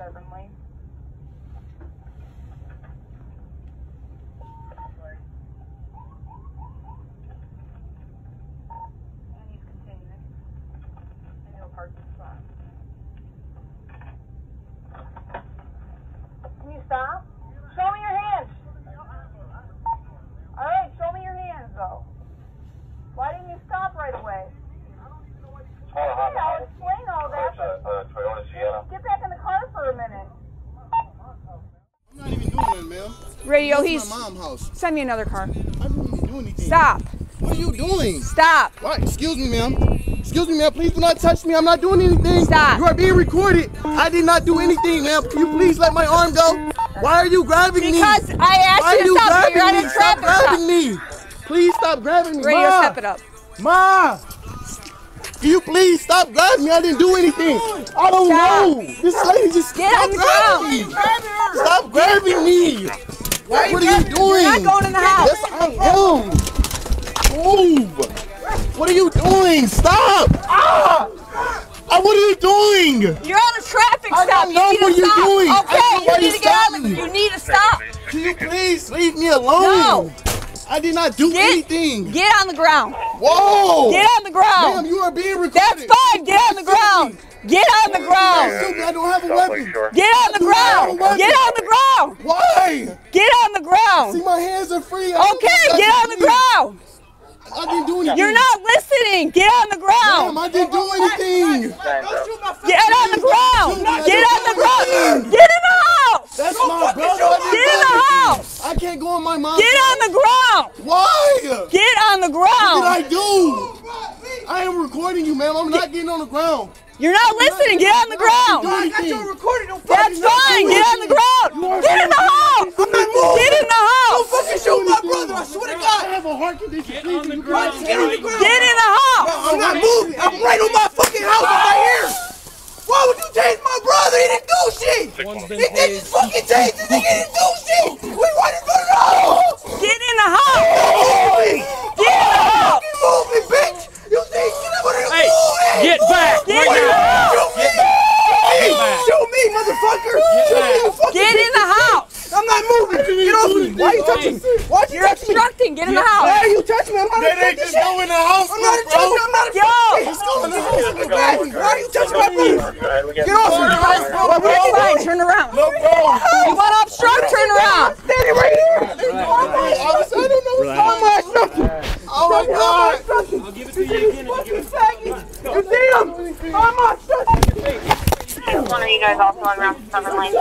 stubbornly. And he's continuing. And he'll park the spot. Can you stop? Show me your hands. Alright, show me your hands though. Why didn't you stop right away? Okay, I'll explain all that. Get back in the car for a minute. I'm not even doing that, ma'am. Radio, he's my mom's house. Send me another car. I didn't even do anything. Stop. What are you doing? Stop. What? Excuse me, ma'am. Excuse me, ma'am. Please do not touch me. I'm not doing anything. Stop. You are being recorded. I did not do anything, ma'am. Can you please let my arm go? Why are you grabbing me? Because I asked you to stop. You're at a traffic stop. Stop grabbing me. Please stop grabbing me. Radio, Ma. step it up. Ma. Can you please stop grabbing me? I didn't do anything. I don't know. This lady just Get on the ground. Stop grabbing me. What are you doing? You're not going in the house. Yes, I am. Move. What are you doing? Stop. Ah. What are you doing? You're on a traffic stop. I don't know what you're doing. Okay, you need to get out of it. You need to stop. Can you please leave me alone? No. I did not do anything. Get on the ground. Whoa. Get on the ground. Ma'am, you are being recorded. That's fine. Get on the ground. Get on the ground. I don't have a weapon. Get on the ground. Get on the ground. Why? Get on the ground. See, my hands are free. Okay, get on the ground. I didn't do anything. You're not listening. Get on the ground. Ma'am, I didn't do anything. Get on the ground. Get on the ground. Get in the house. That's my brother. Get in the house. I can't go in my mom's Get on the ground. Why? Get on the ground. What did I do? I am recording you, ma'am. I'm not getting on the ground. You're not listening. Get on the ground. I got your recording. That's fine. Get on the ground. Get in the house. I'm not moving. Get in the house. Don't fucking shoot my brother. I swear to God. I have a heart condition. Get on the ground. Get on the ground. Get in the house. I'm not moving. I'm right on my fucking house. I'm right here. Why would you tase my brother? He didn't do shit. He did just fucking tase this nigga. He didn't do shit. We right in front of the house. Get in the house. Get in the house. Move me, bitch. You think Hey, get back right now. Get back. Shoot me, motherfucker. Get in the house. I'm not moving. Get off me. Why are you touching me? Why You're obstructing. Get in the house. Why are you touching me? I'm not They just go in the house, I'm not bro. I'm not Yo. Let's go in the house. Why are you touching my brother? Get off me. Fine, turn around. Look, bro. You want to obstruct? Turn around. Standing right here. I don't know what's going on. Oh my God. I'll give it to you again. You see him? I'm not One of you guys also on Route 7 lane.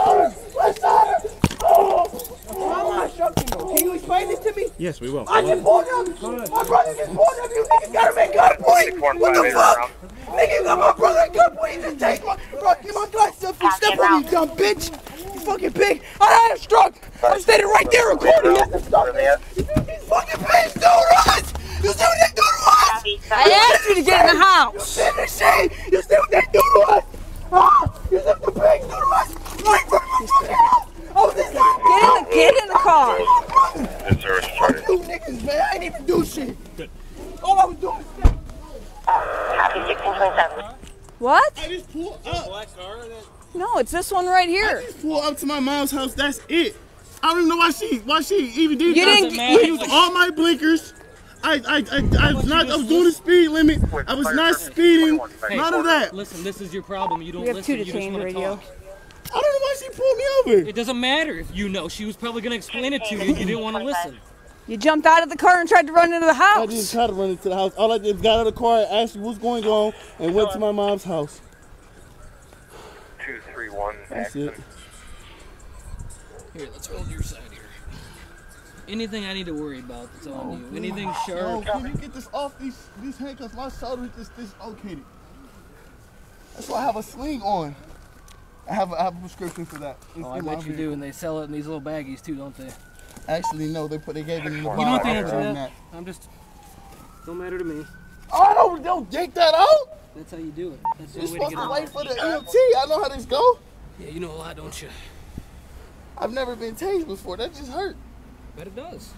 Can you explain this to me? Yes, we will. I just pulled up. My brother just pulled up. You niggas got him at gunpoint. What the fuck? Nigga got my brother at gunpoint. He just take my bro. Get my glasses up. You step on me, you dumb bitch. You fucking pig. I had a stroke. I'm standing right there recording. You fucking pigs do to us. You see what they do to us? I asked you to get in the house. You see this shit? You see what they do to us? You see what the pigs do to us? Right from my fucking house. Oh, this Get in the car. Fuck you niggas, man. I didn't even do shit. All I was doing was Copy 1627. What? I just pulled up. No, it's this one right I here. just pulled up to my mom's house. That's it. I don't even know why she even did You that. didn't. I used all my blinkers. I was doing the speed limit. I was not speeding. None of that. Listen, this is your problem. You don't We have listen. two You just detained want to radio. talk. I don't know why she pulled me over. It doesn't matter if you know. She was probably going to explain it to you. You didn't want to listen. You jumped out of the car and tried to run into the I didn't house. try to run into the house. All I did was got out of the car, asked you what's going on, and went to my mom's house. 231. That's it. Here, let's hold your side here. Anything I need to worry about that's on you. Anything No, sharp. can you get this off these handcuffs? My shoulder is dislocated. That's why I have a sling on. I have a prescription for that. It's Oh, I in my bet you vehicle. do, and they sell it in these little baggies too, don't they? Actually, no, they gave it in the box. You don't have to answer on that. I'm just. Don't matter to me. Oh, don't yank that out. That's how you do it. That's the You're only way to supposed get to it wait out. for the EMT. I know how this go. Yeah, you know a lot, don't you? I've never been tased before. That just hurt. Bet it does.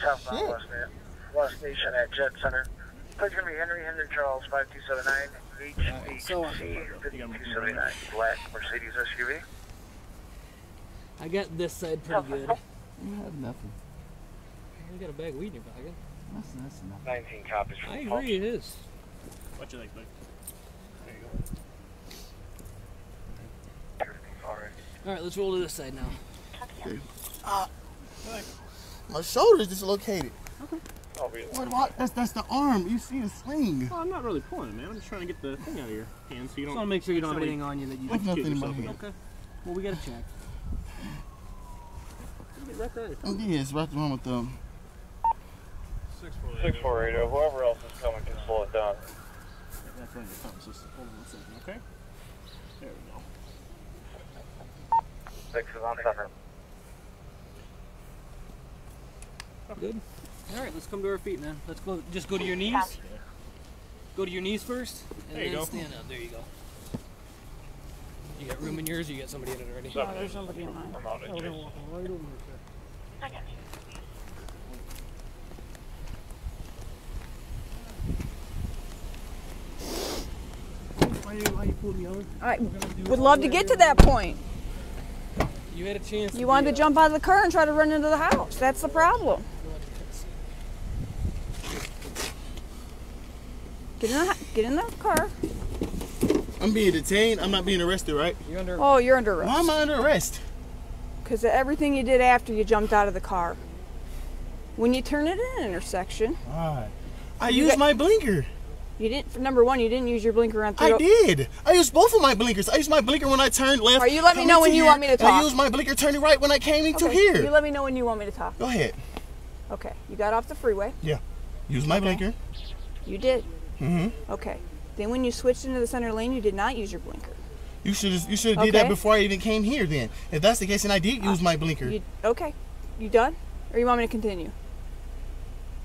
Southbound West Station at Jet Center. Please going to be Henry Charles 5279 HHC 5279 black Mercedes SUV. I got this side pretty good. You have nothing. You got a bag of weed in your pocket. That's enough. 19 copies. I agree, it is. What you think, bud? There you go. Alright, let's roll to this side now. Okay. My shoulder's dislocated. Okay. That's the arm. You see the sling. Well, I'm not really pulling it, man. I'm just trying to get the thing out of your hand so you don't. Just want to make sure you don't have anything on you that you There's nothing in my yourself. hand. Okay. Well, we gotta check. Right there. Yeah, it's right around with them. 6480. Whoever else is coming can slow it down. That's when you're coming. Just hold on 1 second, okay? There we go. 6 is on 7. Good. Alright, let's come to our feet, man. Let's go. Just go to your knees. Go to your knees first, and There you then go. stand up. There you go. You got room in yours, or you got somebody in it already? No, there's somebody in mine. I'm out of Jason. I got you. Why you pulled me over? I would love to get to that point. You had a chance. You wanted to jump out of the car and try to run into the house. That's the problem. Get in the car. I'm being detained. I'm not being arrested, right? You're under. Oh, you're under Why arrest. am I under arrest? Because of everything you did after you jumped out of the car. When you turn it in an intersection, Alright. I used my blinker. you didn't. For number one, you didn't use your blinker on. I did. I used both of my blinkers. I used my blinker when I turned left. All right, you let me coming know when to you here, want me to and I talk. used my blinker turning right when I came into Okay, here. you let me know when you want me to talk. Go ahead. Okay, you got off the freeway. Yeah. Use my blinker. You did. Mm-hmm. Okay. Then when you switched into the center lane, you did not use your blinker. You should have did that Okay. before I even came here then. If that's the case, then I did use my blinker. Okay. You done? Or you want me to continue?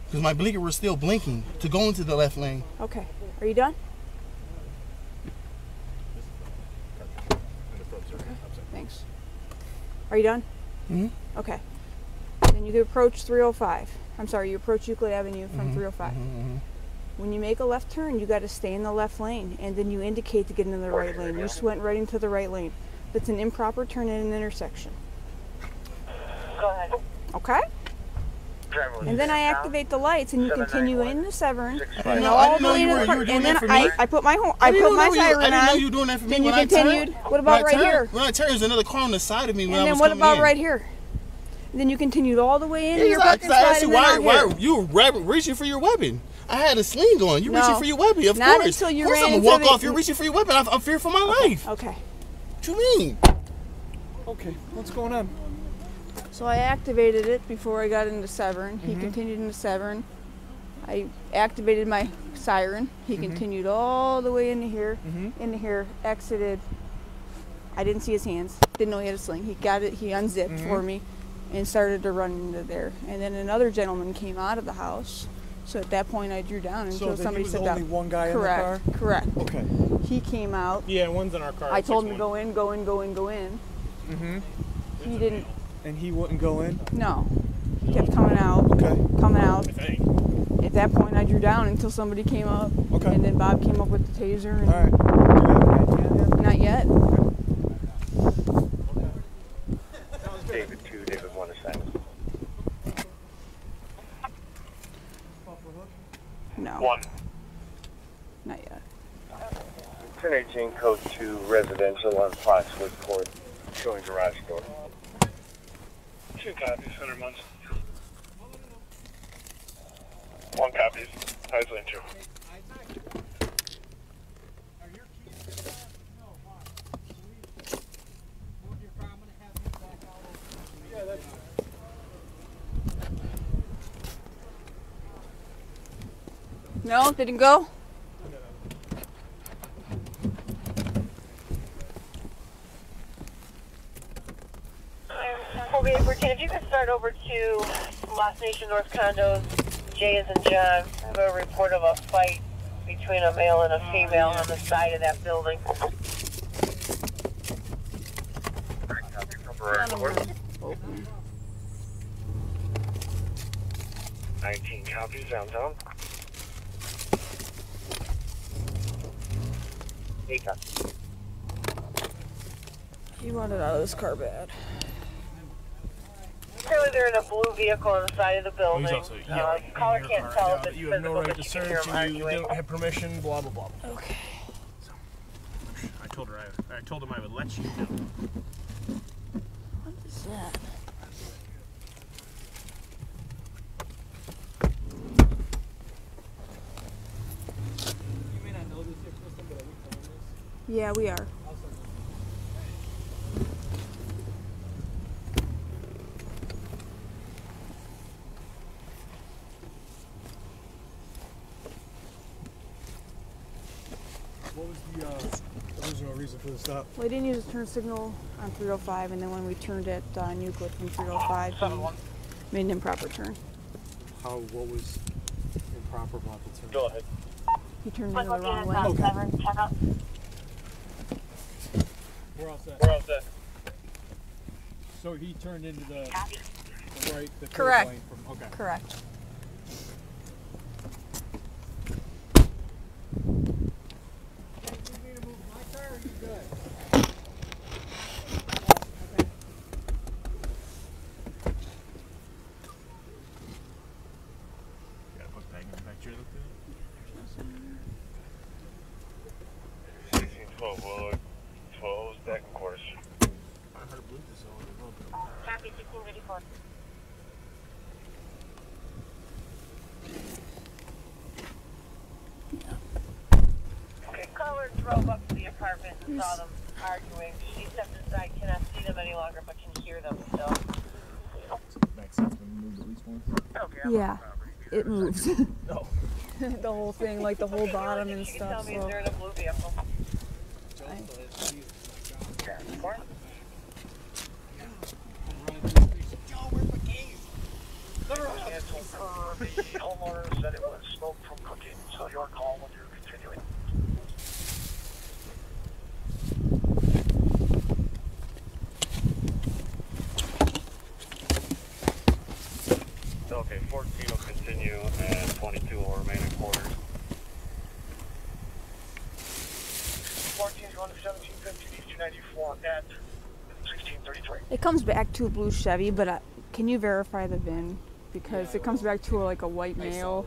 Because my blinker was still blinking to go into the left lane. Okay. Are you done? Thanks. Are you done? Mm-hmm. Okay. Then you approach 305. I'm sorry, you approach Euclid Avenue from 305. Mm-hmm. When you make a left turn, you got to stay in the left lane, and then you indicate to get into the right lane. You just went right into the right lane. That's an improper turn in an intersection. Go ahead. Okay? And then I activate the lights, and you continue into Severn, and all the way to the car. And then I put my siren I didn't know on. you were doing that for me. Then you When I continued. turned- What about when I right turned- here? When I turned, there's another car on the side of me when I And was then what coming about in. right here? Then you continued all the way into your I fucking side, asked you and then out why here. you were reaching for your weapon. I had a sling on. You No. reaching for your weapon, of Not course. until you of course ran I'm into gonna walk the- off. You're reaching for your weapon. I'm feared for my life. Okay. What you mean? Okay, what's going on? So I activated it before I got into Severn. He continued into Severn. I activated my siren. He continued all the way into here, exited. I didn't see his hands. Didn't know he had a sling. He got it. He unzipped for me and started to run into there. And then another gentleman came out of the house. So at that point, I drew down until somebody said that. only one guy Correct. in the car? Correct. Okay. He came out. Yeah, one's in our car. I told him to go in, go in, go in, go in. Mm-hmm. He didn't. And he wouldn't go in? No. He kept coming out. Okay. Coming out. I think. At that point, I drew down until somebody came up. Okay. And then Bob came up with the taser. And All right. Do you have a hand yet? Not yet. David 2, David 1 assignment. No. 1. Not yet. 1018 code 2 residential on Foxwood Court. Showing garage door. 2 copies, 100 months. 1 copy, Islane 2. No, didn't go? If you could start over to Lost Nation North Condos, J as in John. I have a report of a fight between a male and a female on the side of that building. 19 copies downtown. 8 copies. He wanted out of this car bad. Clearly they're in a blue vehicle on the side of the building. He's also yelling in caller your can't car tell right if now it's that you have no physical, right but to you can hear search them and you arguing. don't have permission, blah, blah, blah. Okay. So, I told her, I told him I would let you know. What is that? You may not know this yet, Kristen, but are we filming this? Yeah, we are. What was the original reason for the stop? Well, we didn't use a turn signal on 305, and then when we turned at Wickliffe from 305, he made an improper turn. What was improper about the turn? Go ahead. He turned into the wrong way. We're all set. We're all set. So he turned into the right, the Correct. lane from, okay. Correct. Gotta put back in the picture of the thing. 1612 Willard, 12 second course. I heard blue this all a little bit. Copy 1634. Okay, caller drove up to the apartment and saw them arguing. She stepped inside, cannot see them any longer, but can hear them still. Back seat's been moved at least once. Okay, Yeah, it moves. No. The whole thing, like the whole bottom and You can tell stuff. me So they're in a blue vehicle. The homeowner said it was smoke from cooking, so your call when you're continuing. Okay, 14 will continue and 22 will remain in quarters. 14 is going to 1750 East 294 at 1633. it comes back to a blue Chevy, but can you verify the VIN? Because it comes back to like a white male.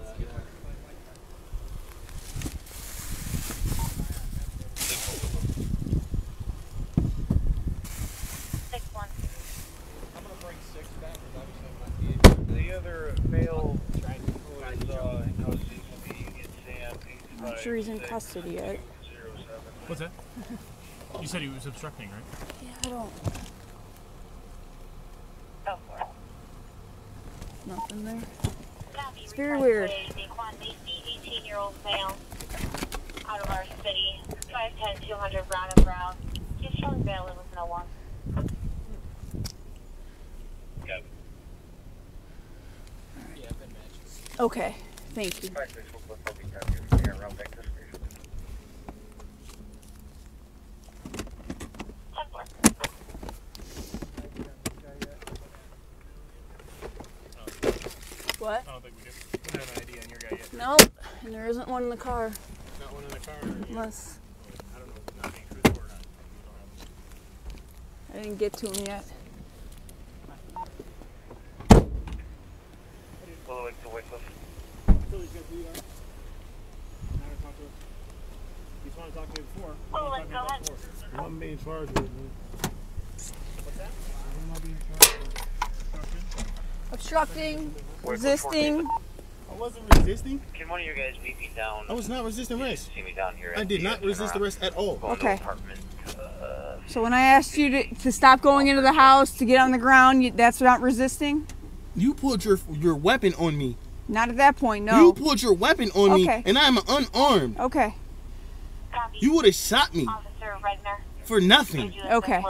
I'm gonna bring 6 back because obviously I'm not The other male who is in custody will be Union Sam. I'm not sure he's in custody yet. 07. What's that? You said he was obstructing, right? Yeah, I don't. Oh, for Nothing there. Copy. It's very weird. Daquan Macy, 18-year-old male, out of our city, 5'10", 200, brown and brown. He's showing bail in with no one. Got it. Yeah, VIN matches. Okay, thank you. Practice will put public copies here around back this station. What? I don't think we did. We don't have an ID on your guy yet. Nope, and there isn't one in the car. Not one in the car. Or Unless I don't know if it's not being truthful or not. I didn't get to him yet. Well, it's the Wickliffe. Philly's got the lead on. Now to talk to us. He's wanted to talk to me before. Oh, let's go ahead. I'm being charged with it. What's that? I'm not being charged with Obstructing, resisting. I wasn't resisting. Can one of you guys meet me down? I was not resisting arrest. See me down here. I did not resist arrest at all. Going to Okay. apartment, So when I asked you to stop going into the house, to get on the ground, that's not resisting? You pulled your weapon on me. Not at that point, no. You pulled your weapon on Okay. me, and I'm unarmed. Okay, Copy. You would have shot me Officer Redner. for nothing. Okay.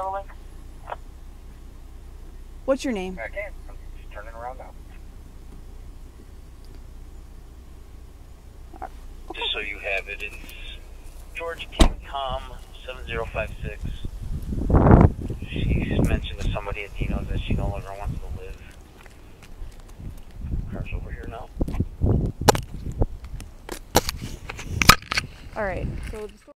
What's your name? Okay, I'm just turning around now. Just so you have it, it's George King Com 7056. She's mentioned to somebody at Dino's that she no longer wants to live. Car's over here now. All right. So the